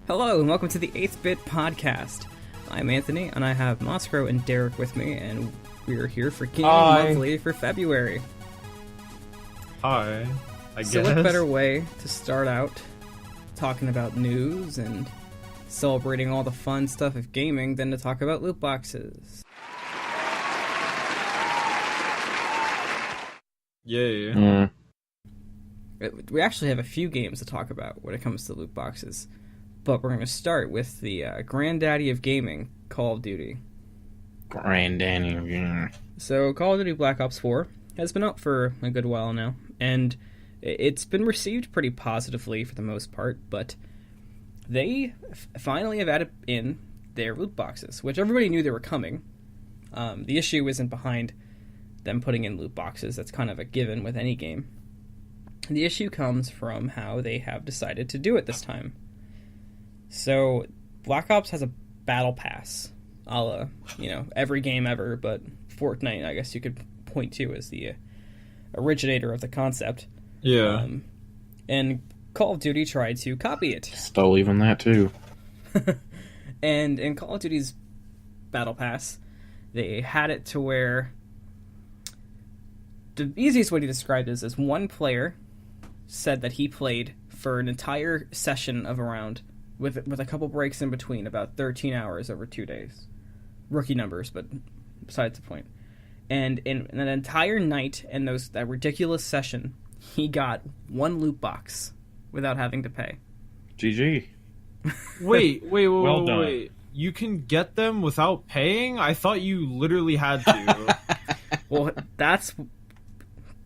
Hello, and welcome to the 8th-Bit Podcast. I'm Anthony, and I have Moscow and Derek with me, and we're here for Gaming Monthly for February. Hi, I guess. So what better way to start out talking about news and celebrating all the fun stuff of gaming than to talk about loot boxes? Yay. We actually have a few games to talk about when it comes to loot boxes. But we're going to start with the granddaddy of gaming, Call of Duty. Granddaddy of gaming. So, Call of Duty Black Ops 4 has been out for a good while now, and it's been received pretty positively for the most part, but they finally have added in their loot boxes, which everybody knew they were coming. The issue isn't behind them putting in loot boxes. That's kind of a given with any game. The issue comes from how they have decided to do it this time. So, Black Ops has a battle pass, a la, every game ever, but Fortnite, I guess you could point to as the originator of the concept. Yeah. And Call of Duty tried to copy it. Stole even that, too. And in Call of Duty's battle pass, they had it to where the easiest way to describe this is one player said that he played for an entire session of a round with a couple breaks in between, about 13 hours over 2 days. Rookie numbers, but besides the point. And in an entire night and that ridiculous session, he got one loot box without having to pay. GG. Wait. Well done. Wait. You can get them without paying? I thought you literally had to. Well, that's...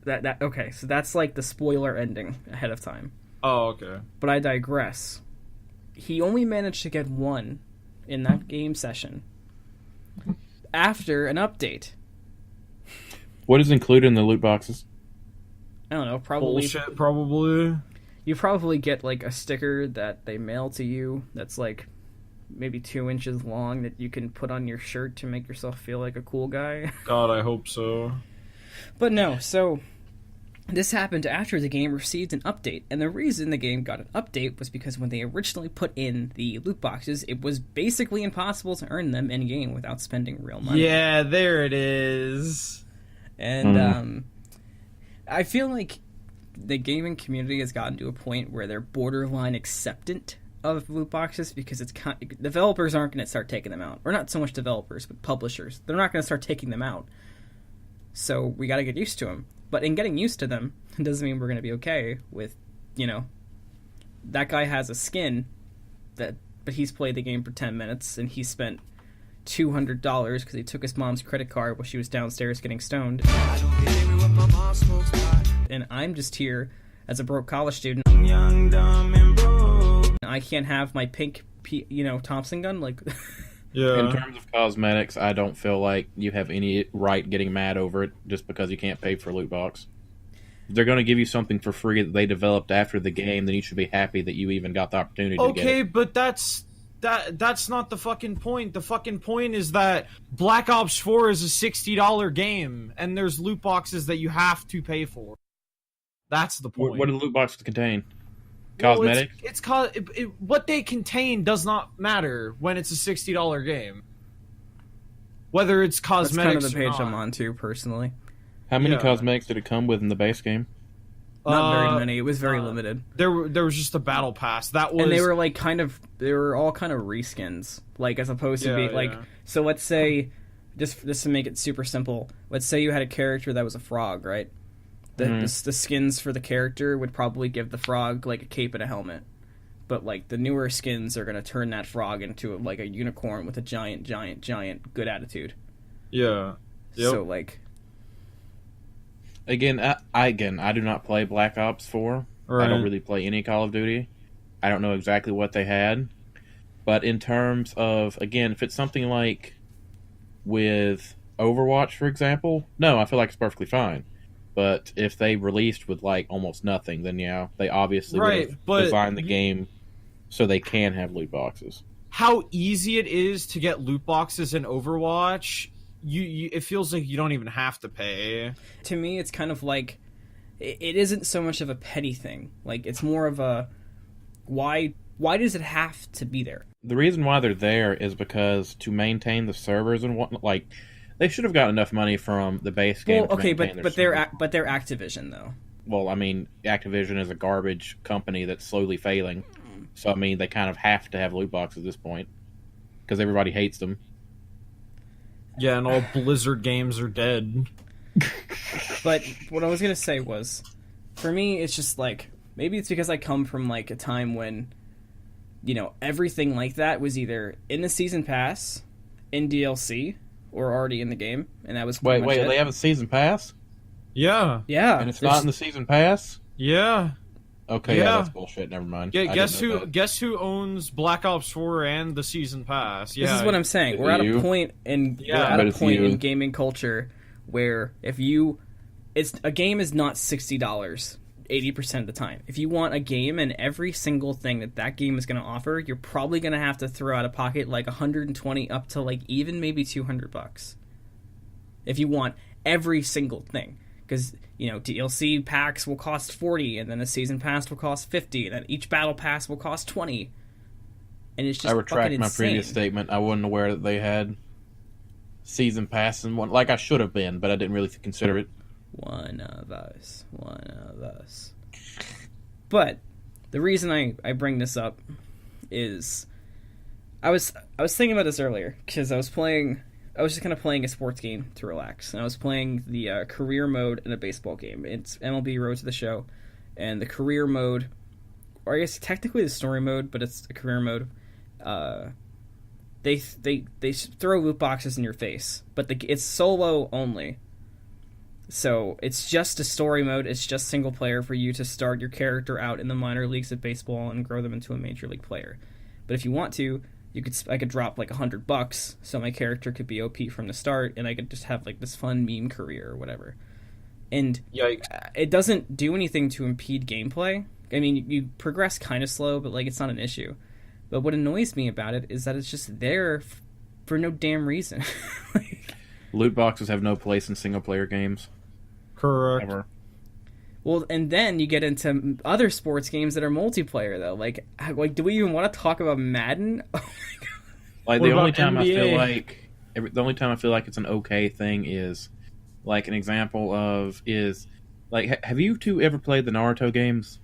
Okay, so that's like the spoiler ending ahead of time. Oh, okay. But I digress. He only managed to get one in that game session after an update. What is included in the loot boxes? I don't know, probably... Bullshit, probably. You probably get, like, a sticker that they mail to you that's, like, maybe 2 inches long that you can put on your shirt to make yourself feel like a cool guy. God, I hope so. But no, so... This happened after the game received an update, and the reason the game got an update was because when they originally put in the loot boxes, it was basically impossible to earn them in-game without spending real money. Yeah, there it is. And, I feel like the gaming community has gotten to a point where they're borderline acceptant of loot boxes because developers aren't going to start taking them out. Or not so much developers, but publishers. They're not going to start taking them out. So we got to get used to them. But in getting used to them, it doesn't mean we're going to be okay with, that guy has a skin, but he's played the game for 10 minutes, and he spent $200 because he took his mom's credit card while she was downstairs getting stoned. And I'm just here as a broke college student. Young, dumb, and broke. I can't have my pink, Thompson gun, like... Yeah. In terms of cosmetics, I don't feel like you have any right getting mad over it just because you can't pay for a loot box. If they're going to give you something for free that they developed after the game, then you should be happy that you even got the opportunity to get it. Okay, but that's not the fucking point. The fucking point is that Black Ops 4 is a $60 game, and there's loot boxes that you have to pay for. That's the point. What do the loot boxes contain? Cosmetics? Well, what they contain does not matter when it's a $60 game. Whether it's cosmetics. That's kind of the page I'm on too, personally. How many cosmetics did it come with in the base game? Not very many. It was very limited. There was just a battle pass. That was, and they were like they were all kind of reskins, like as opposed to be like. So let's say, just to make it super simple, let's say you had a character that was a frog, right? The skins for the character would probably give the frog like a cape and a helmet, but like the newer skins are gonna turn that frog into like a unicorn with a giant good attitude. Yeah. Yep. So like, again, I do not play Black Ops 4. Right. I don't really play any Call of Duty. I don't know exactly what they had, but in terms of, again, if it's something like with Overwatch, for example, no, I feel like it's perfectly fine. But if they released with, like, almost nothing, then, yeah, they obviously would have designed the game so they can have loot boxes. How easy it is to get loot boxes in Overwatch, it feels like you don't even have to pay. To me, it's kind of like, it isn't so much of a petty thing. Like, it's more of a, why Why does it have to be there? The reason why they're there is because to maintain the servers and whatnot, like, they should have got enough money from the base game. Well, okay, but they're Activision though. Well, I mean, Activision is a garbage company that's slowly failing. So, I mean, they kind of have to have loot boxes at this point. Because everybody hates them. Yeah, and all Blizzard games are dead. But what I was going to say was, for me, it's just like, maybe it's because I come from like a time when, you know, everything like that was either in the season pass, in DLC, or already in the game. And that was Wait, they have a season pass? Yeah. Yeah. And it's not in the season pass? Yeah. Okay, yeah, that's bullshit. Never mind. Guess who owns Black Ops 4 and the season pass? Yeah. This is what I'm saying. We're at a point in gaming culture where if a game is not $60 80% of the time. If you want a game and every single thing that game is going to offer, you're probably going to have to throw out of pocket like 120 up to like even maybe $200 if you want every single thing. Because, you know, DLC packs will cost $40, and then a season pass will cost $50, and then each battle pass will cost $20. And it's just I retract my insane. previous statement. I wasn't aware that they had season pass and one. Like I should have been, but I didn't really consider it. One of us. But the reason I bring this up is I was thinking about this earlier because I was just kind of playing a sports game to relax. And I was playing the career mode in a baseball game. It's MLB Road to the Show. And the career mode, or I guess technically the story mode, but it's a career mode. They throw loot boxes in your face. But it's solo only. So it's just a story mode. It's just single player for you to start your character out in the minor leagues of baseball and grow them into a major league player. But if you want to, I could drop like $100 so my character could be OP from the start, and I could just have like this fun meme career or whatever. And Yikes. It doesn't do anything to impede gameplay. I mean, you progress kind of slow, but like it's not an issue. But what annoys me about it is that it's just there for no damn reason. Loot boxes have no place in single player games. Correct. Ever. Well, and then you get into other sports games that are multiplayer, though. Like, do we even want to talk about Madden? Oh my God. Like What the about only time NBA? the only time I feel like it's an okay thing is like an example of is like have you two ever played the Naruto games?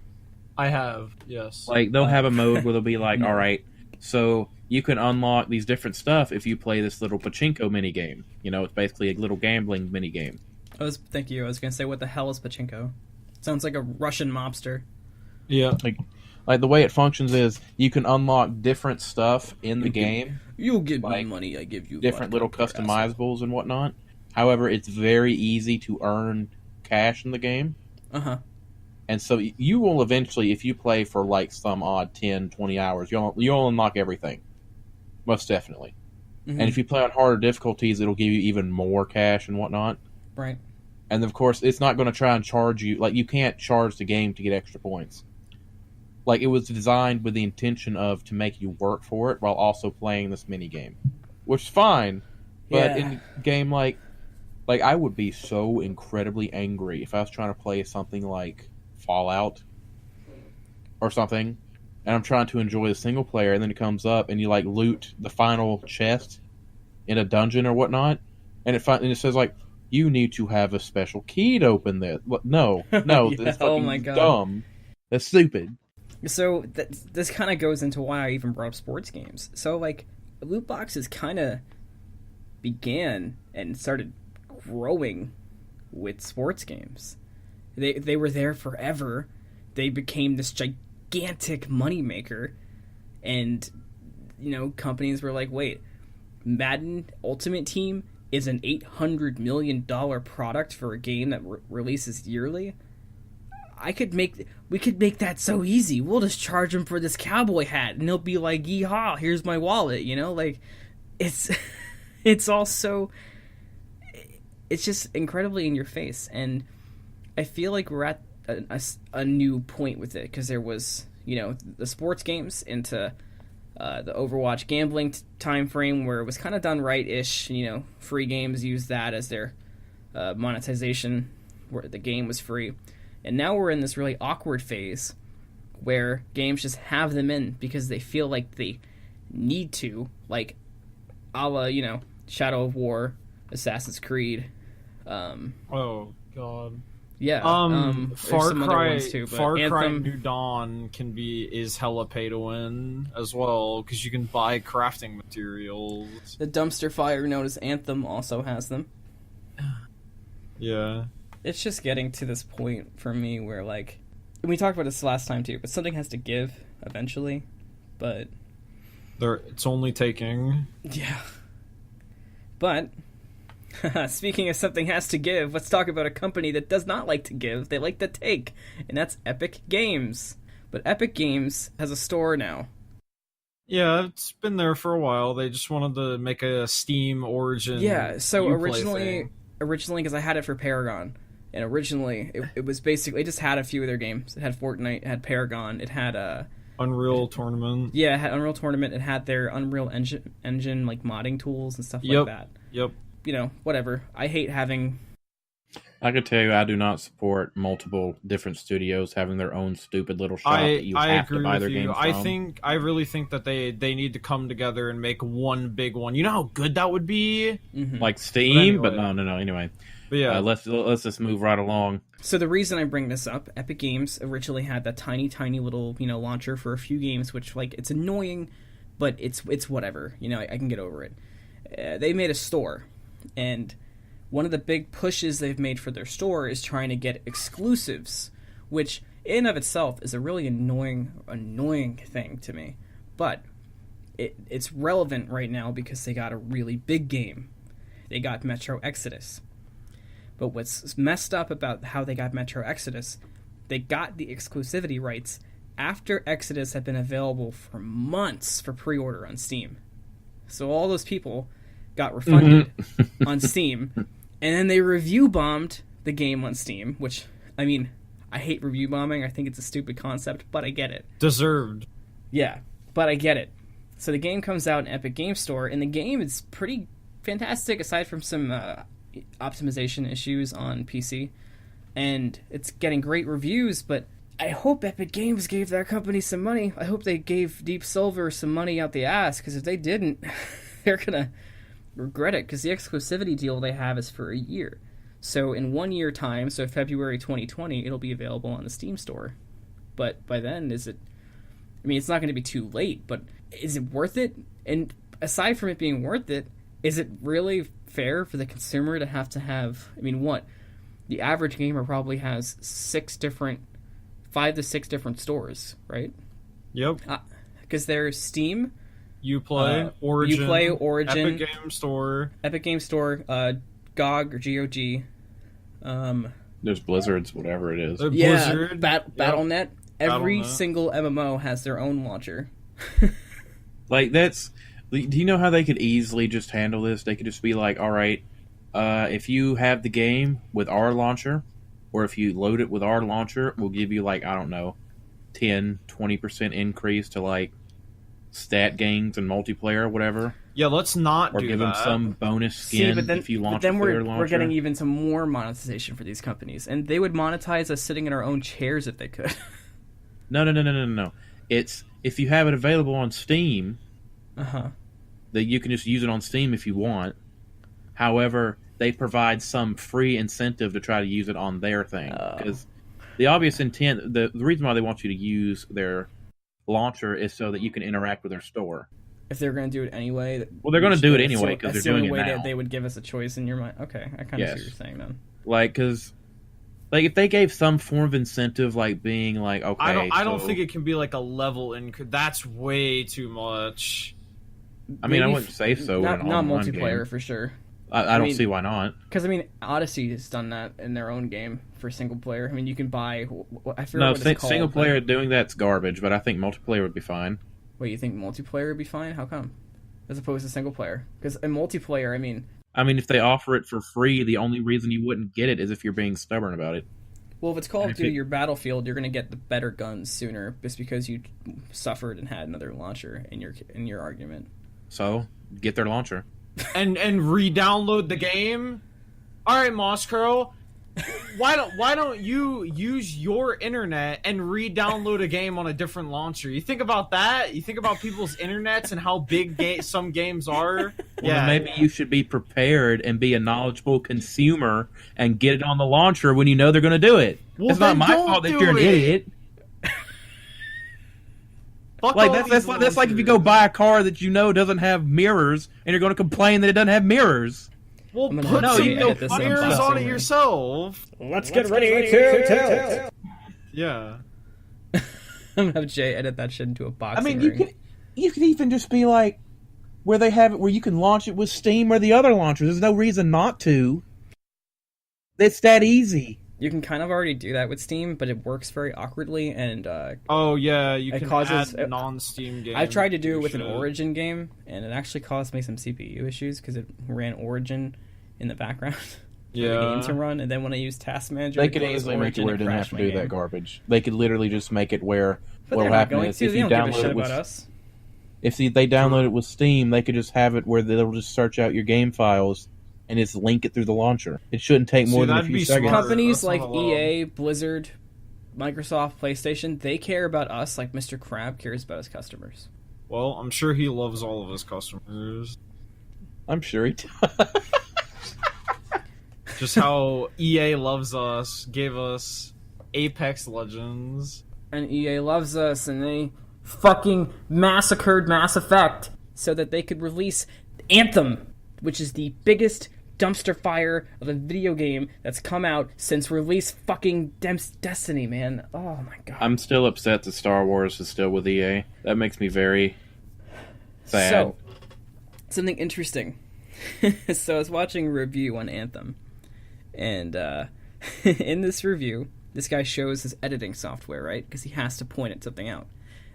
I have, yes. Like they'll have a mode where they'll be like, all right, so you can unlock these different stuff if you play this little pachinko mini game. You know, it's basically a little gambling mini game. Thank you. I was going to say, what the hell is pachinko? Sounds like a Russian mobster. Yeah. Like the way it functions is you can unlock different stuff in the game. You'll give like, me money, I give you different little customizables and whatnot. However, it's very easy to earn cash in the game. Uh-huh. And so you will eventually, if you play for like some odd 10, 20 hours, you'll unlock everything. Most definitely. Mm-hmm. And if you play on harder difficulties, it'll give you even more cash and whatnot. Right. And of course, it's not going to try and charge you. Like, you can't charge the game to get extra points. Like, it was designed with the intention of to make you work for it while also playing this mini game, which is fine. But in a game like I would be so incredibly angry if I was trying to play something like Fallout or something, and I'm trying to enjoy the single player, and then it comes up and you like loot the final chest in a dungeon or whatnot, and it says like, you need to have a special key to open this. No, that's fucking dumb. That's stupid. So this kind of goes into why I even brought up sports games. So like, loot boxes kind of began and started growing with sports games. They were there forever. They became this gigantic moneymaker, and you know, companies were like, wait, Madden Ultimate Team is an $800 million product for a game that releases yearly. We could make that so easy. We'll just charge them for this cowboy hat, and they'll be like, "Yeehaw! Here's my wallet." You know, like it's also it's just incredibly in your face, and I feel like we're at a new point with it because there was, you know, the sports games into the Overwatch gambling time frame where it was kind of done right-ish. You know, free games used that as their monetization, where the game was free. And now we're in this really awkward phase where games just have them in because they feel like they need to, like a la, Shadow of War, Assassin's Creed. Oh god. Yeah. Far some other Cry, ones too, but Far Cry Anthem, New Dawn is hella pay to win as well because you can buy crafting materials. the dumpster fire known as Anthem also has them. Yeah. It's just getting to this point for me where, like, we talked about this last time too, but something has to give eventually. But It's only taking. yeah. But speaking of something has to give, let's talk about a company that does not like to give. They like to take, and that's Epic Games. But Epic Games has a store now. Yeah, it's been there for a while. They just wanted to make a Steam Origin. Yeah, so Uplay originally, because I had it for Paragon, and originally it was basically, it just had a few of their games. It had Fortnite, it had Paragon, it had Unreal Tournament. Yeah, it had Unreal Tournament. It had their Unreal Engine like modding tools and stuff like that. Yep. Whatever. I hate having. I could tell you, I do not support multiple different studios having their own stupid little shop that you have to buy their games from. I really think that they need to come together and make one big one. You know how good that would be? Mm-hmm. Like Steam, But but no. Anyway, But yeah, let's just move right along. So the reason I bring this up, Epic Games originally had that tiny little launcher for a few games, which like it's annoying, but it's whatever. I can get over it. They made a store, and one of the big pushes they've made for their store is trying to get exclusives, which in of itself is a really annoying thing to me. But it's relevant right now because they got a really big game. They got Metro Exodus. But what's messed up about how they got Metro Exodus, they got the exclusivity rights after Exodus had been available for months for pre-order on Steam. So all those people got refunded on Steam, and then they review bombed the game on Steam, which, I mean, I hate review bombing. I think it's a stupid concept, but I get it. Deserved. Yeah, but I get it. So the game comes out in Epic Games Store, and the game is pretty fantastic aside from some optimization issues on PC, and it's getting great reviews, but I hope Epic Games gave that company some money. I hope they gave Deep Silver some money out the ass, because if they didn't, they're gonna regret it, because the exclusivity deal they have is for a year. So in 1 year time, so February 2020, it'll be available on the Steam store. But by then, it's not going to be too late, but is it worth it? And aside from it being worth it, is it really fair for the consumer to have, what? The average gamer probably has 5 to 6 different stores, right? Yep. Because there's Steam, Uplay, Origin, Epic Game Store, GOG or GOG. There's Blizzard's, whatever it is. Blizzard, Battle.net. Every Battle.net. single MMO has their own launcher. Like, do you know how they could easily just handle this? They could just be like, all right, if you have the game with our launcher, or if you load it with our launcher, we'll give you, like, I don't know, 10, 20% increase to, like, stat gains and multiplayer or whatever. Yeah, let's not or do give that. them some bonus skin if you launch with their launcher. We're getting even some more monetization for these companies, and they would monetize us sitting in our own chairs if they could. No. It's if you have it available on Steam, that you can just use it on Steam if you want. However, they provide some free incentive to try to use it on their thing, because the obvious intent, the reason why they want you to use their launcher is so that you can interact with their store. If they're going to do it anyway, well, they're going to do it anyway because they're doing it now. That's the only way that they would give us a choice in your mind. Okay, I kind of see what you're saying then. Like, because, like, if they gave some form of incentive, like being like, okay, I don't think it can be like a level that's way too much. I mean, I wouldn't say so. Not multiplayer game. For sure. I don't see why not. Because Odyssey has done that in their own game for single player. I mean, you can buy. I forget what it's called. Single player doing that's garbage, but I think multiplayer would be fine. Wait, you think multiplayer would be fine? How come? As opposed to single player? Because in multiplayer, I mean, if they offer it for free, the only reason you wouldn't get it is if you're being stubborn about it. Well, if it's Call of Duty or Battlefield, you're going to get the better guns sooner, just because you suffered and had another launcher in your argument. So get their launcher and re-download the game. All right, Mosscrow. why don't you use your internet and re-download a game on a different launcher? You think about that? You think about people's internets and how big some games are? Well, then maybe you should be prepared and be a knowledgeable consumer and get it on the launcher when you know they're going to do it. Well, it's not my fault that you're an idiot. Like that's like if you go buy a car that you know doesn't have mirrors and you're going to complain that it doesn't have mirrors. Well, put some mirrors on it yourself. Let's get ready to tilt. Yeah. I'm gonna have Jay edit that shit into a boxing I mean, ring. you could even just be like where they have it where you can launch it with Steam or the other launchers. There's no reason not to. It's that easy. You can kind of already do that with Steam, but it works very awkwardly, and oh yeah, you can causes add non-Steam games. I've tried to do it with an Origin game, and it actually caused me some CPU issues because it ran Origin in the background for the game to run, and then when I used Task Manager, they could easily make it where it didn't have to do that garbage. They could literally just make it where what'll happen is if you download it with if they download it with Steam, they could just have it where they'll just search out your game files and just link it through the launcher. It shouldn't take more than a few seconds. Companies like EA, Blizzard, Microsoft, PlayStation, they care about us like Mr. Crab cares about his customers. Well, I'm sure he loves all of his customers. I'm sure he does. Just how EA loves us, gave us Apex Legends. And EA loves us, and they fucking massacred Mass Effect so that they could release Anthem, which is the biggest dumpster fire of a video game that's come out since release fucking Destiny, man. Oh my god. I'm still upset that Star Wars is still with EA. That makes me very sad. So, something interesting. So I was watching a review on Anthem, and in this review, this guy shows his editing software, right? Because he has to point at something out.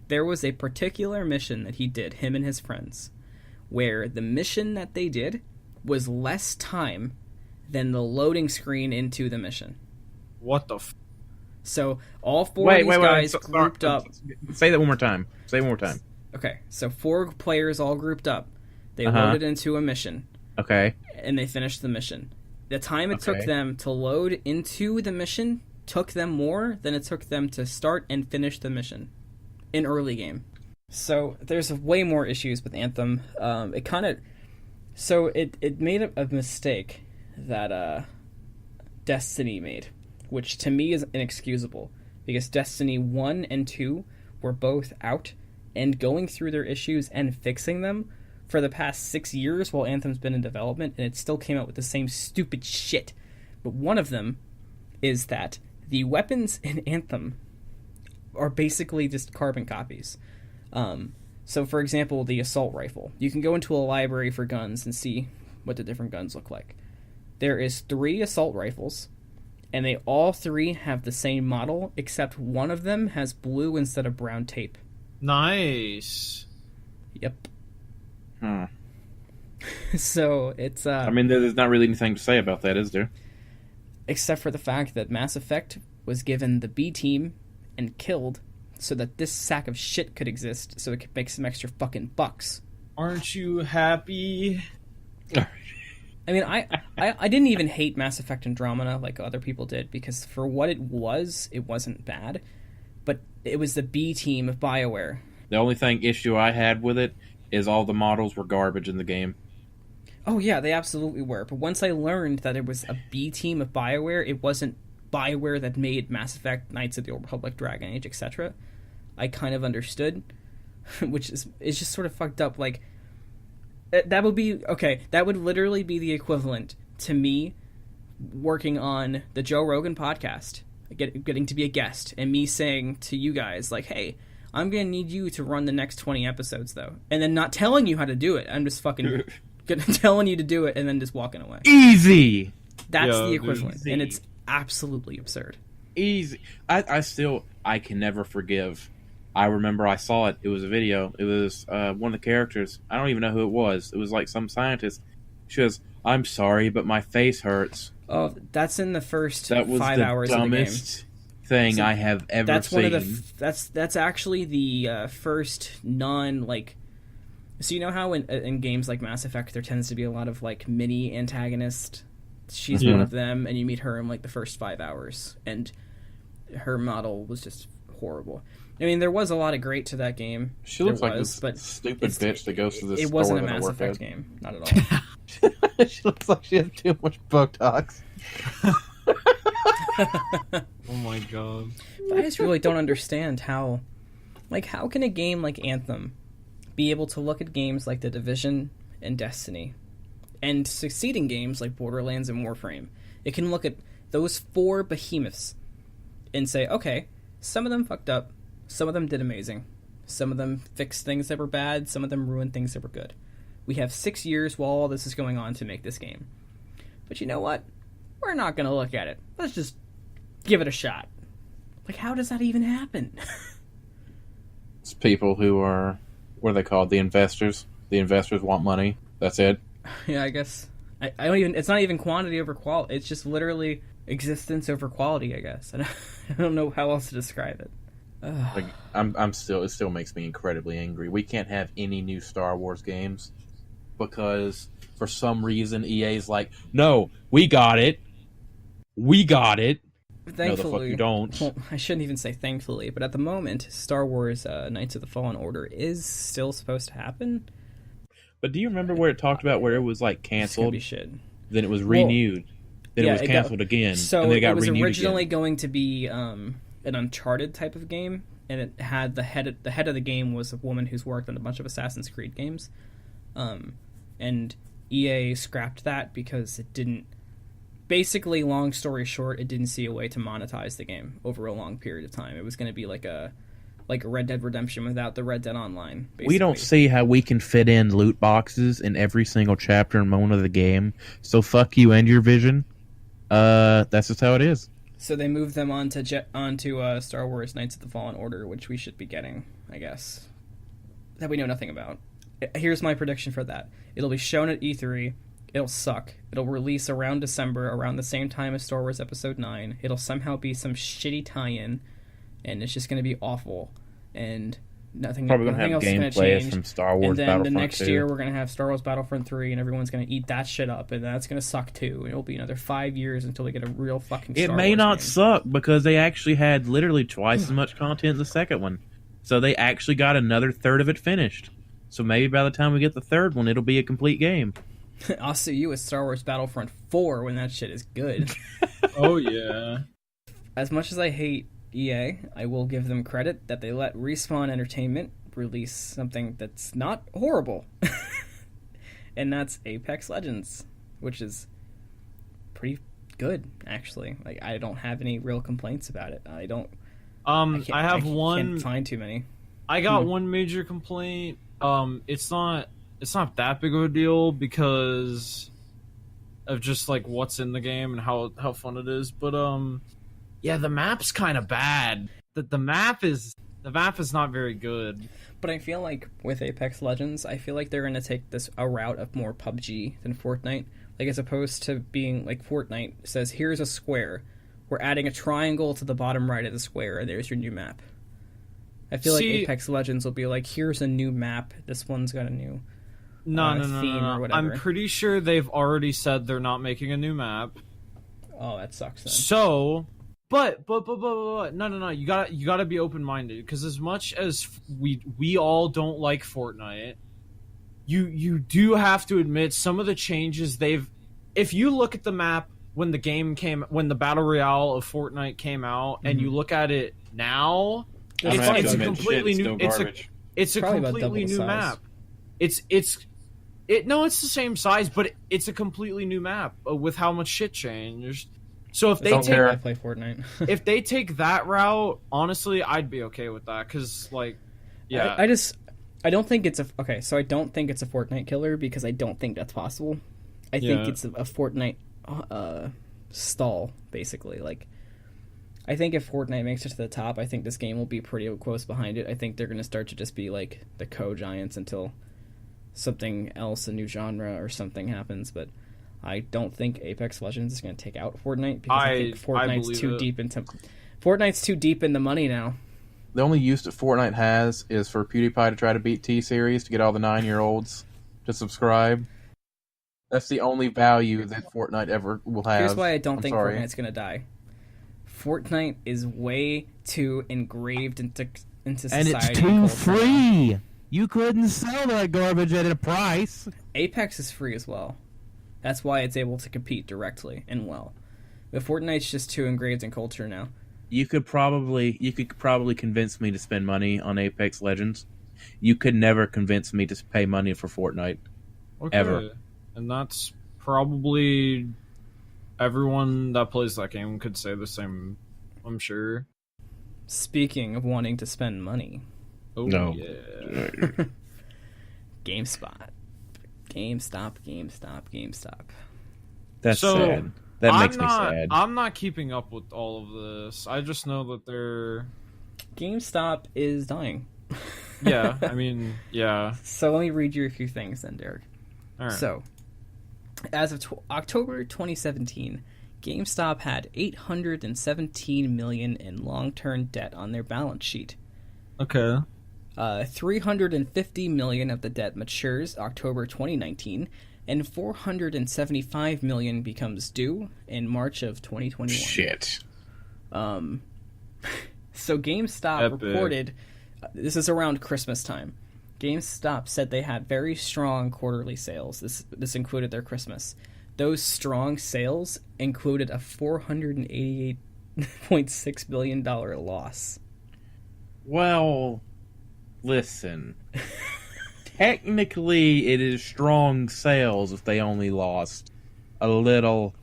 There was a particular mission that he did, him and his friends, where the mission that they did was less time than the loading screen into the mission. What the So all four of these guys grouped up. Say that one more time. Okay, so 4 players all grouped up. They loaded into a mission. Okay. And they finished the mission. The time it took them to load into the mission took them more than it took them to start and finish the mission in early game. So there's way more issues with Anthem. It made a mistake that Destiny made, which to me is inexcusable, because Destiny 1 and 2 were both out and going through their issues and fixing them for the past 6 years while Anthem's been in development, and it still came out with the same stupid shit. But one of them is that the weapons in Anthem are basically just carbon copies. So, for example, the assault rifle. You can go into a library for guns and see what the different guns look like. There is 3 assault rifles, and they all 3 have the same model, except one of them has blue instead of brown tape. Nice. Yep. So, it's... I mean, there's not really anything to say about that, is there? Except for the fact that Mass Effect was given the B team and killed so that this sack of shit could exist, so it could make some extra fucking bucks. Aren't you happy? I mean, I didn't even hate Mass Effect Andromeda like other people did, because for what it wasn't bad, but it was the B team of BioWare. The only issue I had with it is all the models were garbage in the game. Oh yeah, they absolutely were, but once I learned that it was a B team of BioWare, it wasn't BioWare that made Mass Effect, Knights of the Old Republic, Dragon Age, etc., I kind of understood, which is just sort of fucked up. Like, that would be, okay, that would literally be the equivalent to me working on the Joe Rogan podcast, getting to be a guest, and me saying to you guys, like, hey, I'm going to need you to run the next 20 episodes, though, and then not telling you how to do it. I'm just fucking telling you to do it and then just walking away. Easy! That's the equivalent, and it's absolutely absurd. Easy. I can never forgive. I remember I saw it. It was a video. It was one of the characters. I don't even know who it was. It was like some scientist. She goes, I'm sorry, but my face hurts. Oh, that's in the first 5 That was hours of the game. the dumbest thing I have ever seen. That's actually the first non-like... So you know how in games like Mass Effect there tends to be a lot of like mini antagonist she's one of them, and you meet her in like the first 5 hours, and her model was just horrible. I mean, there was a lot of great to that game. She looks like this stupid bitch that goes to this store. It wasn't a Mass Effect game, not at all. She looks like she has too much Botox. Oh my god. But I just really don't understand how can a game like Anthem be able to look at games like The Division and Destiny and succeeding games like Borderlands and Warframe. It can look at those 4 behemoths and say, okay, some of them fucked up, some of them did amazing, some of them fixed things that were bad, some of them ruined things that were good. We have 6 years while all this is going on to make this game. But you know what? We're not going to look at it. Let's just give it a shot. Like, how does that even happen? It's people who are, what are they called? The investors. The investors want money. That's it. Yeah, I guess. I don't even. It's not even quantity over quality. It's just literally existence over quality, I guess. I don't know how else to describe it. Like, I'm still. It still makes me incredibly angry. We can't have any new Star Wars games because for some reason EA's like, no, we got it. We got it. Thankfully, no, the fuck you don't. Well, I shouldn't even say thankfully, but at the moment, Star Wars Knights of the Fallen Order is still supposed to happen. But do you remember where it talked about where it was like canceled? It's gonna be shit. Then it was renewed. Then it was canceled again. So and then it got was renewed originally again. going to be an Uncharted type of game, and it had the head of the game was a woman who's worked on a bunch of Assassin's Creed games, and EA scrapped that because it didn't. Basically, long story short, it didn't see a way to monetize the game over a long period of time. It was going to be like a Red Dead Redemption without the Red Dead Online. Basically. We don't see how we can fit in loot boxes in every single chapter and moment of the game. So fuck you and your vision. That's just how it is. So they moved them onto Star Wars Knights of the Fallen Order, which we should be getting, I guess. That we know nothing about. Here's my prediction for that. It'll be shown at E3. It'll suck. It'll release around December, around the same time as Star Wars Episode 9. It'll somehow be some shitty tie-in, and it's just going to be awful. And nothing else is going to change. From Star Wars and then Battlefront the next 2. year, we're going to have Star Wars Battlefront 3, and everyone's going to eat that shit up, and that's going to suck too. And it'll be another 5 years until we get a real fucking Star Wars It may not game. suck because they actually had literally twice as much content in the second one. So they actually got another third of it finished. So maybe by the time we get the third one, it'll be a complete game. I'll see you at Star Wars Battlefront 4 when that shit is good. Oh, yeah. As much as I hate EA, I will give them credit that they let Respawn Entertainment release something that's not horrible. And that's Apex Legends, which is pretty good, actually. Like, I don't have any real complaints about it. I can't find too many. I got one major complaint. It's not that big of a deal because of just like what's in the game and how fun it is. But yeah, the map's kind of bad. The map is not very good. But I feel like with Apex Legends, I feel like they're going to take a route of more PUBG than Fortnite. Like, as opposed to being like Fortnite says, here's a square. We're adding a triangle to the bottom right of the square, and there's your new map. I feel like Apex Legends will be like, here's a new map. This one's got a new theme or whatever. I'm pretty sure they've already said they're not making a new map. Oh, that sucks then. So, but no. You gotta be open minded because as much as we all don't like Fortnite, you do have to admit some of the changes they've. If you look at the map when the Battle Royale of Fortnite came out, and you look at it now, it's a completely new. It's a completely new map. It's the same size, but it's a completely new map with how much shit changed. So if I play Fortnite. If they take that route, honestly, I'd be okay with that because, like, yeah, I don't think it's so I don't think it's a Fortnite killer because I don't think that's possible. I think it's a Fortnite stall, basically. Like, I think if Fortnite makes it to the top, I think this game will be pretty close behind it. I think they're going to start to just be like the co-giants until something else, a new genre or something happens. But I don't think Apex Legends is going to take out Fortnite because I think Fortnite's too deep in the money now. The only use that Fortnite has is for PewDiePie to try to beat T-Series to get all the 9-year-olds to subscribe. That's the only value that Fortnite ever will have. Here's why I don't I'm think sorry. Fortnite's gonna die. Fortnite is way too engraved into society. And it's too free. You couldn't sell that garbage at a price. Apex is free as well. That's why it's able to compete directly and well. But Fortnite's just too engraved in culture now. You could probably convince me to spend money on Apex Legends. You could never convince me to pay money for Fortnite. Okay. Ever. And that's probably everyone that plays that game could say the same, I'm sure. Speaking of wanting to spend money. Oh, No. yeah. GameSpot. GameStop. That's So, sad. That makes me not, sad. I'm not keeping up with all of this. I just know that they're... GameStop is dying. Yeah, I mean, yeah. So let me read you a few things then, Derek. All right. So, as of October 2017, GameStop had $817 million in long-term debt on their balance sheet. Okay. $350 million of the debt matures October 2019, and $475 million becomes due in March of 2021. Shit. So GameStop Epic. reported, this is around Christmas time. GameStop said they had very strong quarterly sales. This included their Christmas. Those strong sales included a $488.6 billion loss. Well, listen. Technically, it is strong sales if they only lost a little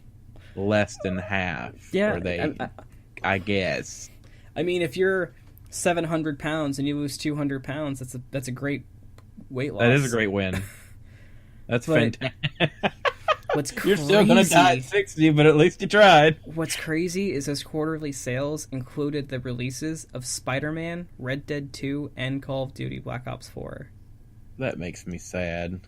less than half. Yeah, Or they, I guess. I mean, if you're 700 pounds and you lose 200 pounds, that's a great weight loss. That is a great win. That's But- fantastic. What's crazy, You're still gonna die at 60, but at least you tried. What's crazy is those quarterly sales included the releases of Spider-Man, Red Dead 2, and Call of Duty Black Ops 4. That makes me sad.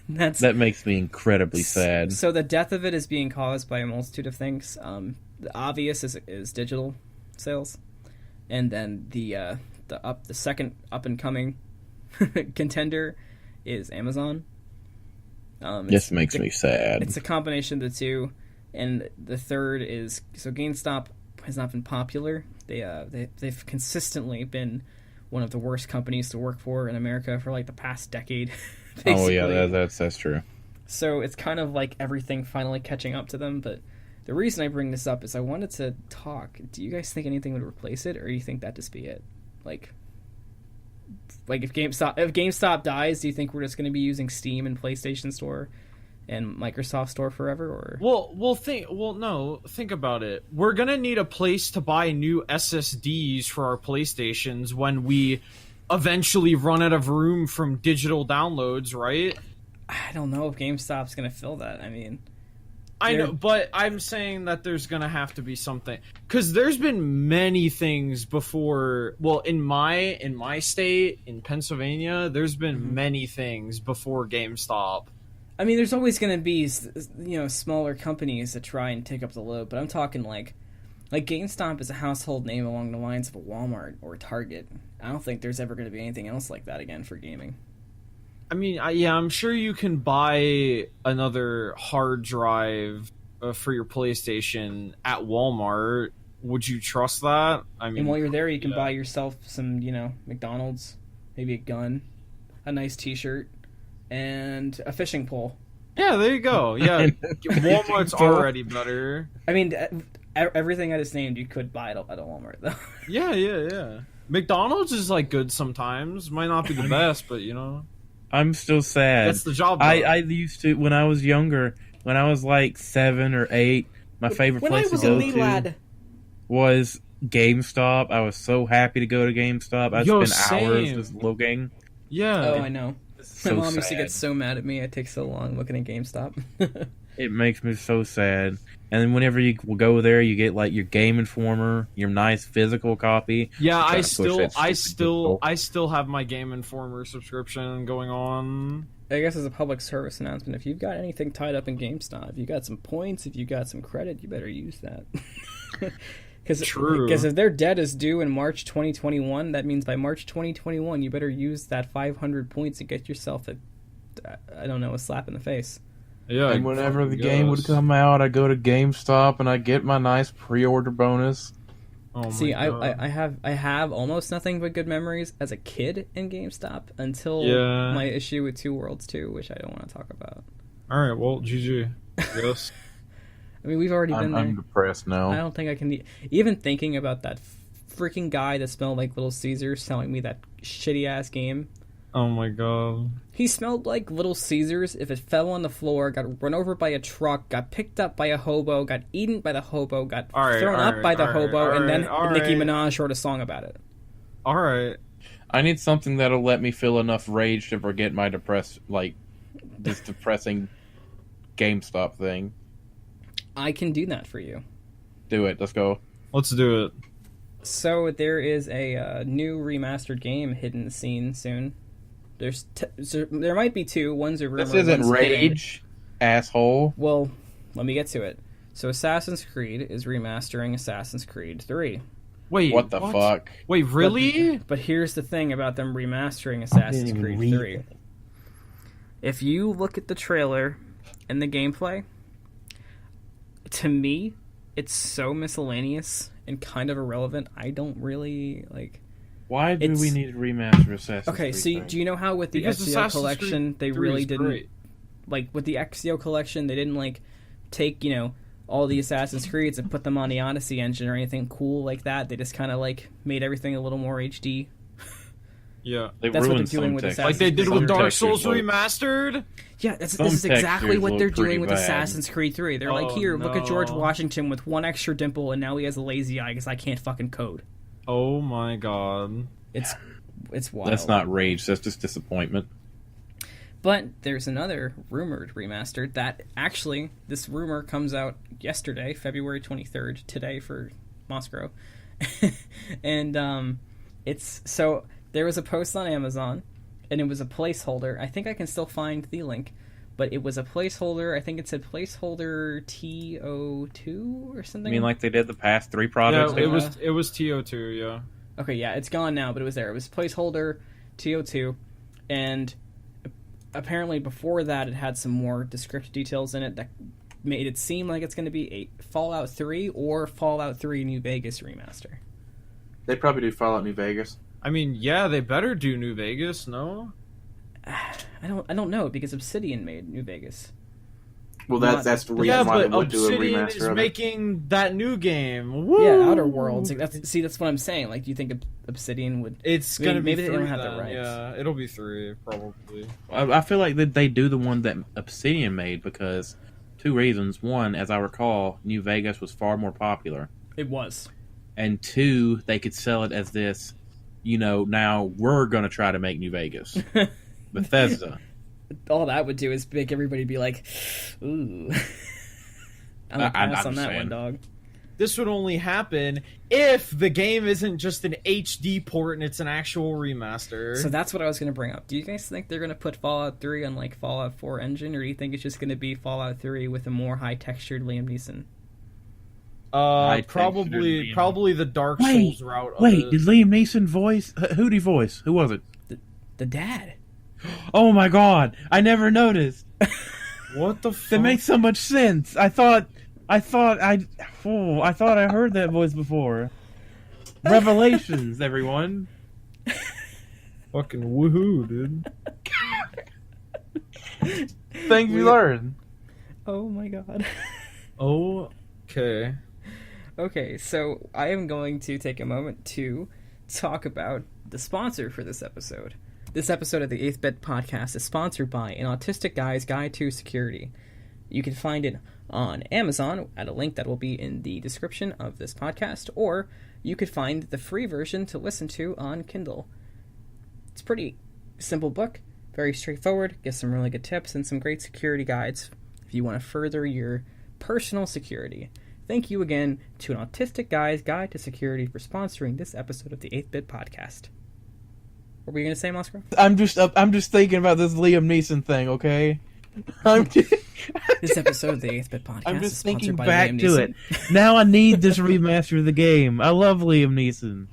That makes me incredibly sad. So the death of it is being caused by a multitude of things. The obvious is digital sales, and then the second up and coming contender is Amazon. This makes me sad. It's a combination of the two, and the third is so GameStop has not been popular. They've consistently been one of the worst companies to work for in America for like the past decade. Oh yeah, that's true. So it's kind of like everything finally catching up to them. But the reason I bring this up is I wanted to talk. Do you guys think anything would replace it, or do you think that just be it? Like if GameStop dies, do you think we're just going to be using Steam and PlayStation Store and Microsoft Store forever? Or think about it. We're gonna need a place to buy new SSDs for our PlayStations when we eventually run out of room from digital downloads, right? I don't know if GameStop's going to fill that. I mean, I know, but I'm saying that there's gonna have to be something, because there's been many things before. Well, in my state, in Pennsylvania, there's been many things before GameStop. I mean, there's always going to be, smaller companies that try and take up the load, but I'm talking like GameStop is a household name along the lines of a Walmart or a Target. I don't think there's ever going to be anything else like that again for gaming. I mean, I'm sure you can buy another hard drive for your PlayStation at Walmart. Would you trust that? I mean, And while you're there, you can buy yourself some, McDonald's, maybe a gun, a nice T-shirt, and a fishing pole. yeah, there you go. Yeah, Walmart's already better. I mean, everything I just named you could buy at a Walmart, though. Yeah. McDonald's is like good sometimes. Might not be the best, but I'm still sad. that's the job. I used to, when I was younger, when I was like 7 or 8, my favorite place to go to was GameStop. I was so happy to go to GameStop. I spent hours just looking. Yeah. Oh, I know. So My mom used to sad. get so mad at me. It takes so long looking at GameStop. It makes me so sad. And then whenever you go there, you get like your Game Informer, your nice physical copy. Yeah, Trying I to push that stupid digital. still have my Game Informer subscription going on. I guess as a public service announcement, if you've got anything tied up in GameStop, if you got some points, if you got some credit, you better use that. True. Because if their debt is due in March 2021, that means by March 2021, you better use that 500 points and get yourself a slap in the face. Yeah. And whenever the fucking game would goes. come out, I go to GameStop and I get my nice pre-order bonus. Oh my See, God. I have almost nothing but good memories as a kid in GameStop until Yeah. my issue with Two Worlds 2, which I don't want to talk about. All right. Well, GG. Yes. I mean, we've already been there. I'm depressed now. I don't think I can even thinking about that freaking guy that smelled like Little Caesars selling me that shitty ass game. Oh my God. He smelled like Little Caesars if it fell on the floor, got run over by a truck, got picked up by a hobo, got eaten by the hobo, got thrown up by the hobo, and then Nicki Minaj wrote a song about it. All right. I need something that'll let me feel enough rage to forget my this depressing GameStop thing. I can do that for you. Do it. Let's go. Let's do it. So there is a new remastered game hidden in the scene soon. There might be two. One's a rumor. This isn't one's hidden. rage, asshole. Well, let me get to it. So Assassin's Creed is remastering Assassin's Creed 3. Wait. What the fuck? Wait, really? But here's the thing about them remastering Assassin's Creed 3. If you look at the trailer and the gameplay, to me, it's so miscellaneous and kind of irrelevant. I don't really like. Why do It's- we need to remaster Assassin's Okay, Creed? see, 3? do you know how with the Because Ezio Assassin's collection Creed they 3 really is didn't great. like with the Ezio collection they didn't like take all the Assassin's Creeds and put them on the Odyssey engine or anything cool like that. They just kind of like made everything a little more HD. Yeah. They That's what ruined they're doing some with textures. Like they did with Some Dark textures Souls look- Remastered? Yeah, this Some is exactly textures what look they're doing pretty with bad. Assassin's Creed 3. They're like, Oh, here, look at George no. Washington with one extra dimple, and now he has a lazy eye because I can't fucking code. Oh my God. It's wild. That's not rage. That's just disappointment. But there's another rumored remastered that actually, this rumor comes out yesterday, February 23rd, today for Moscow. And it's so there was a post on Amazon and it was a placeholder. I think I can still find the link, but it was a placeholder. I think it said placeholder TO2 or something. I mean, like they did the past 3 projects. Yeah, it was TO2, yeah. Okay, yeah, it's gone now, but it was there. It was placeholder TO2, and apparently before that it had some more descriptive details in it that made it seem like it's going to be a Fallout 3 or Fallout 3 New Vegas remaster. They probably do Fallout New Vegas. I mean, yeah, they better do New Vegas, no? I don't know because Obsidian made New Vegas. Well, Not- that's the reason Yeah, why they but would do a Obsidian remaster is of it. making that new game. Woo! Yeah, Outer Worlds. Like, that's what I'm saying. Like, do you think Obsidian would? It's Maybe- gonna be maybe they 3 don't have the then. rights. Yeah, it'll be 3 probably. I feel like that they do the one that Obsidian made because 2 reasons. One, as I recall, New Vegas was far more popular. It was. And 2, they could sell it as this, now we're going to try to make New Vegas. Bethesda. All that would do is make everybody be like, "Ooh." I'm gonna I'm pass on just that one, saying. dog. This would only happen if the game isn't just an HD port and it's an actual remaster. So that's what I was going to bring up. Do you guys think they're going to put Fallout 3 on like Fallout 4 engine, or do you think it's just going to be Fallout 3 with a more high-textured Liam Neeson? Probably the Dark Wait, Souls route. Wait, of did it. Liam Neeson voice? Who'd he voice? Who was it? The dad. Oh my god, I never noticed. What the That fuck? makes so much sense. I thought I heard that voice before. Revelations, everyone. Fucking woohoo, dude. Things you learn. Oh my god. Okay. Okay, so I am going to take a moment to talk about the sponsor for this episode. This episode of the 8th Bit Podcast is sponsored by An Autistic Guy's Guide to Security. You can find it on Amazon at a link that will be in the description of this podcast, or you could find the free version to listen to on Kindle. It's a pretty simple book, very straightforward, gives some really good tips and some great security guides if you want to further your personal security. Thank you again to An Autistic Guy's Guide to Security for sponsoring this episode of the 8th Bit Podcast. What were you going to say, Moscow? I'm just thinking about this Liam Neeson thing, okay? This episode of the 8th Bit Podcast I'm is just sponsored thinking by back Liam to Neeson. it. Now I need this remaster of the game. I love Liam Neeson.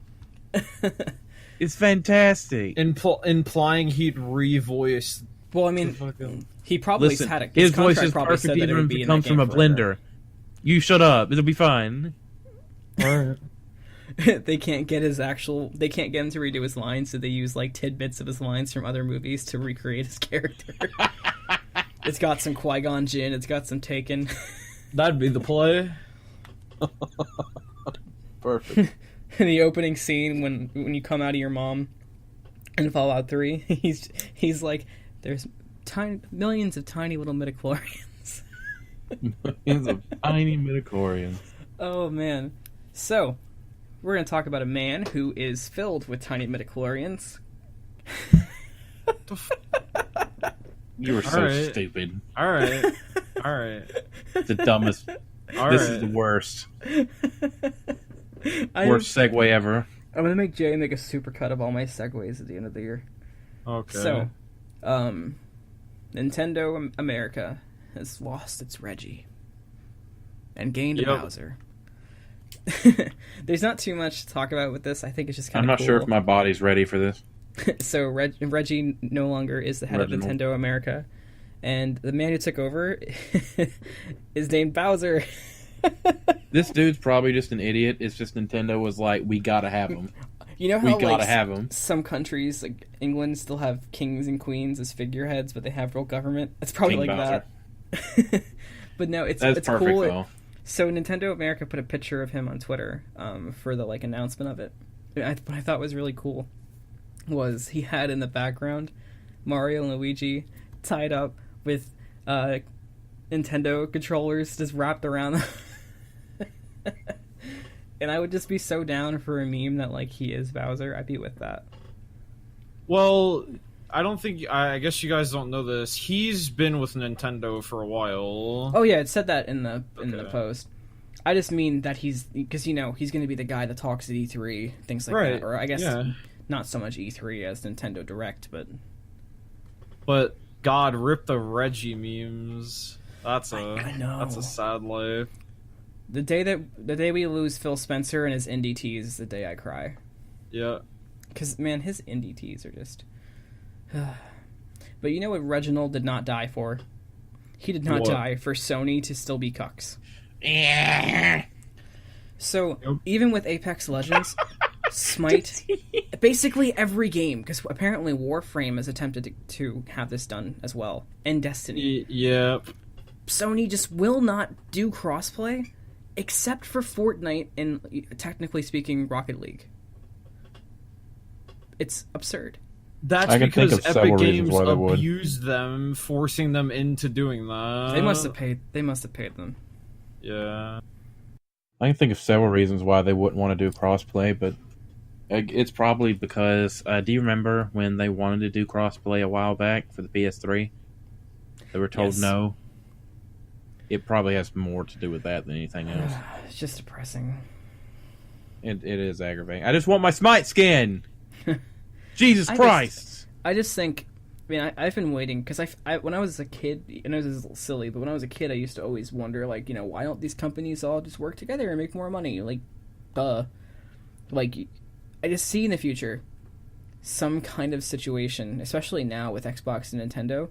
It's fantastic. Implying he'd revoice Well, I mean, Fucking- he probably Listen, had a his voice contract is probably perfect said that it even would if be it in comes that from game a forever. blender. You shut up. It'll be fine. Alright. They can't get him to redo his lines, so they use like tidbits of his lines from other movies to recreate his character. It's got some Qui-Gon Jinn, it's got some Taken. That'd be the play. Perfect. In the opening scene when you come out of your mom in Fallout 3, he's like, there's millions of tiny little midichlorians. Millions of tiny midichlorians. Oh man. So, we're going to talk about a man who is filled with tiny midichlorians. You were so Alright. stupid. Alright. Alright. The dumbest. Alright. This is the worst. I'm Worst segue ever. going to make Jay make a supercut of all my segues at the end of the year. Okay. So, Nintendo America has lost its Reggie and gained a Yep. Bowser. There's not too much to talk about with this. I think it's just kind I'm of not sure if my body's ready for this. So Reggie no longer is the head of Reginald. Nintendo America, and the man who took over is named Bowser. This dude's probably just an idiot. It's just Nintendo was like, we gotta have him. You know We how gotta like have him. some countries like England still have kings and queens as figureheads, but they have real government. It's probably King like Bowser. that. But no, it's That's perfect cool. though. So Nintendo America put a picture of him on Twitter for the like announcement of it. What I thought was really cool was he had in the background Mario and Luigi tied up with Nintendo controllers just wrapped around them. And I would just be so down for a meme that like he is Bowser. I'd be with that. Well, I don't think. I guess you guys don't know this. He's been with Nintendo for a while. Oh yeah, it said that in the Okay. post. I just mean that he's because he's going to be the guy that talks at E3, things like Right, that. Or I guess yeah. not so much E3 as Nintendo Direct, but But God, rip the Reggie memes. That's I know. That's a sad life. the day we lose Phil Spencer and his indie teas is the day I cry. Yeah. Because man, his indie teas are just. But you know what Reginald did not die for? He did not What? die for Sony to still be cucks. So Nope. even with Apex Legends, Smite, basically every game, because apparently Warframe has attempted to have this done as well, and Destiny. Yep. Sony just will not do crossplay, except for Fortnite and, technically speaking, Rocket League. It's absurd. That's I can think because of several Epic reasons Games why they would. abused them, forcing them into doing that. They must have paid. They must have paid them. Yeah. I can think of several reasons why they wouldn't want to do crossplay, but it's probably because do you remember when they wanted to do crossplay a while back for the PS3? They were told Yes. no. It probably has more to do with that than anything else. It's just depressing. It is aggravating. I just want my Smite skin. Jesus I Christ! I just think. I mean, I've been waiting because I when I was a kid, and it was a little silly, but when I was a kid, I used to always wonder, like, why don't these companies all just work together and make more money? Like, duh. Like, I just see in the future some kind of situation, especially now with Xbox and Nintendo,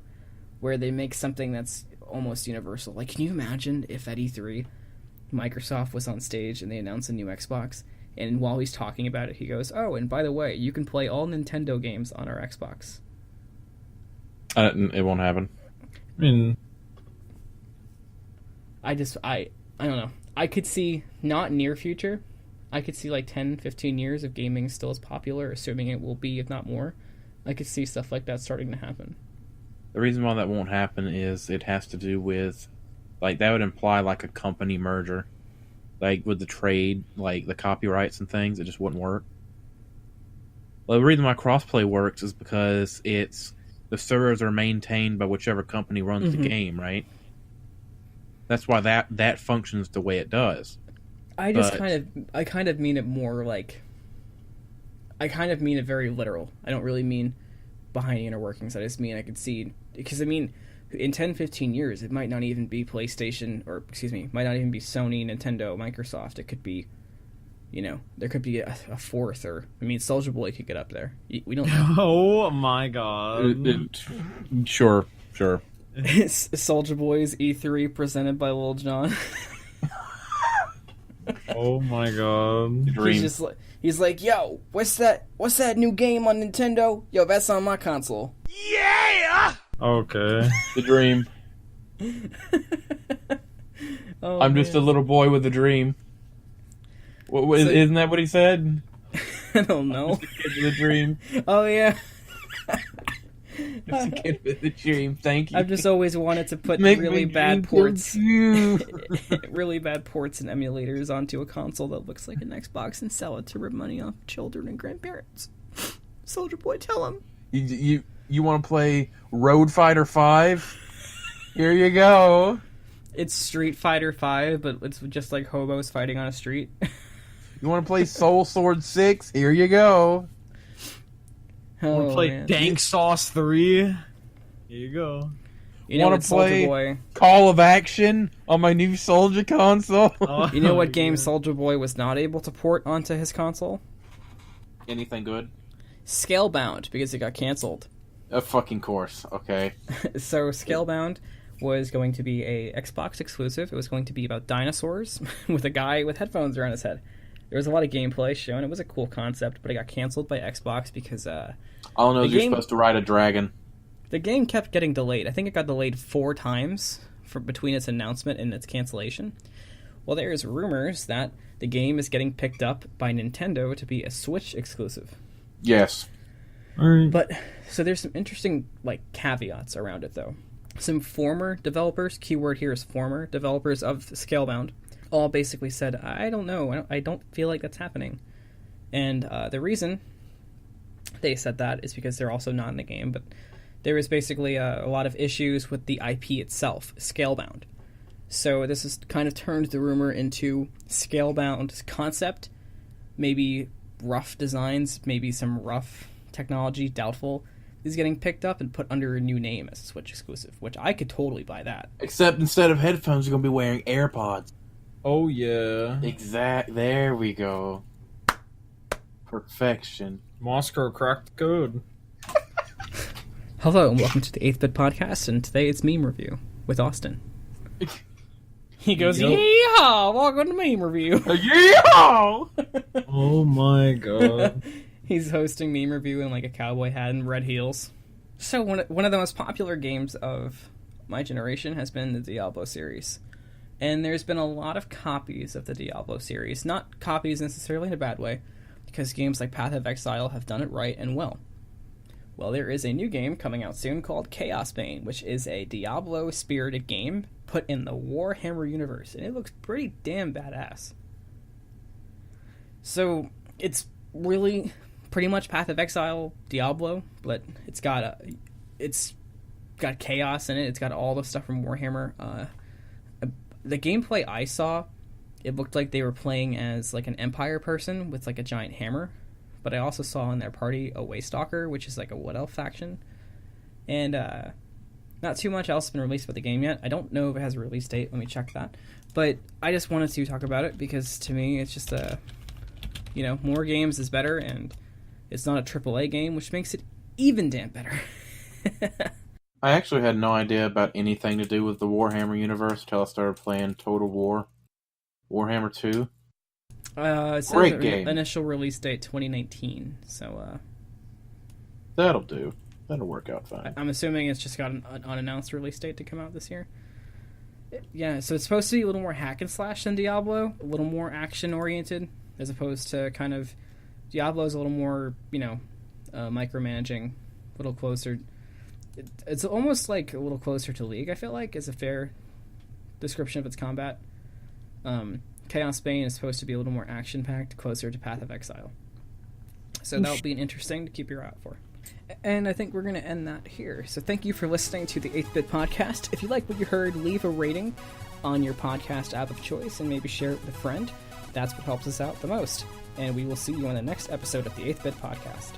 where they make something that's almost universal. Like, can you imagine if at E3, Microsoft was on stage and they announced a new Xbox, and while he's talking about it, he goes, "Oh, and by the way, you can play all Nintendo games on our Xbox." It won't happen. I mean, I don't know. I could see, not near future, I could see like 10, 15 years of gaming still as popular, assuming it will be, if not more. I could see stuff like that starting to happen. The reason why that won't happen is it has to do with, like, that would imply like a company merger. Like with the trade, like the copyrights and things, it just wouldn't work. Well, the reason why crossplay works is because the servers are maintained by whichever company runs the game, right? That's why that functions the way it does. I kind of mean it more like, I kind of mean it very literal. I don't really mean behind the inner workings. I just mean I could see, because I mean, in 10, 15 years, it might not even be PlayStation, or excuse me, might not even be Sony, Nintendo, Microsoft. It could be there could be a fourth, or Soulja Boy could get up there. We don't know. Oh my god. Sure. Soulja Boy's E3 presented by Lil Jon. Oh my god. Dream. He's like, yo, what's that new game on Nintendo? Yo, that's on my console. Yeah. Okay. The dream. Oh, I'm just a little boy with a dream. Isn't that what he said? I don't know. Just a kid with a dream. Oh yeah. Just a kid with a dream. Thank you. I've just always wanted to put Make really me bad dream ports, really bad ports and emulators onto a console that looks like an Xbox and sell it to rip money off children and grandparents. Soulja Boy, tell him. You want to play Road Fighter 5? Here you go. It's Street Fighter 5, but it's just like hobos fighting on a street. You want to play Soul Sword 6? Here you go. Want to play Dank Sauce 3? Here you go. You know Want what, to play Soulja Boy? Call of Action on my new Soulja console? You know what game Soulja Boy was not able to port onto his console? Anything good? Scalebound, because it got canceled. A fucking course. Okay. So Scalebound was going to be a Xbox exclusive. It was going to be about dinosaurs with a guy with headphones around his head. There was a lot of gameplay shown. It was a cool concept, but it got canceled by Xbox because All I know is you're supposed to ride a dragon. The game kept getting delayed. I think it got delayed 4 times between its announcement and its cancellation. Well, there's rumors that the game is getting picked up by Nintendo to be a Switch exclusive. Yes. But so there's some interesting caveats around it, though. Some former developers, keyword here is former developers of Scalebound, all basically said, I don't know, I don't feel like that's happening. And the reason they said that is because they're also not in the game, but there was basically a lot of issues with the IP itself, Scalebound. So this has kind of turned the rumor into Scalebound's concept, maybe rough designs, maybe some rough technology, doubtful, is getting picked up and put under a new name as a Switch exclusive, which I could totally buy that. Except instead of headphones, you're going to be wearing AirPods. Oh, yeah. There we go. Perfection. Moscow cracked the code. Hello, and welcome to the 8-Bit Podcast, and today it's Meme Review with Austin. He goes, yeehaw! Welcome to Meme Review. Yeehaw! Oh my god. He's hosting Meme Review in a cowboy hat and red heels. So one of the most popular games of my generation has been the Diablo series. And there's been a lot of copies of the Diablo series. Not copies necessarily in a bad way, because games like Path of Exile have done it right and well. Well, there is a new game coming out soon called Chaosbane, which is a Diablo-spirited game put in the Warhammer universe, and it looks pretty damn badass. So, it's really pretty much Path of Exile Diablo, but it's got chaos in it. It's got all the stuff from Warhammer. The gameplay I saw, it looked like they were playing as an Empire person with a giant hammer. But I also saw in their party a Waystalker, which is a Wood Elf faction. And not too much else has been released about the game yet. I don't know if it has a release date. Let me check that. But I just wanted to talk about it because to me it's just more games is better, and it's not a AAA game, which makes it even damn better. I actually had no idea about anything to do with the Warhammer universe until I started playing Total War. Warhammer 2. It says Great game. Initial release date 2019, so That'll do. That'll work out fine. I'm assuming it's just got an unannounced release date to come out this year. Yeah, so it's supposed to be a little more hack and slash than Diablo, a little more action oriented, as opposed to kind of Diablo's a little more, micromanaging, a little closer. It's almost a little closer to League, I feel like, is a fair description of its combat. Chaosbane is supposed to be a little more action-packed, closer to Path of Exile. So that'll be interesting to keep your eye out for. And I think we're going to end that here. So thank you for listening to the 8-Bit Podcast. If you like what you heard, leave a rating on your podcast app of choice and maybe share it with a friend. That's what helps us out the most. And we will see you on the next episode of the 8-Bit Podcast.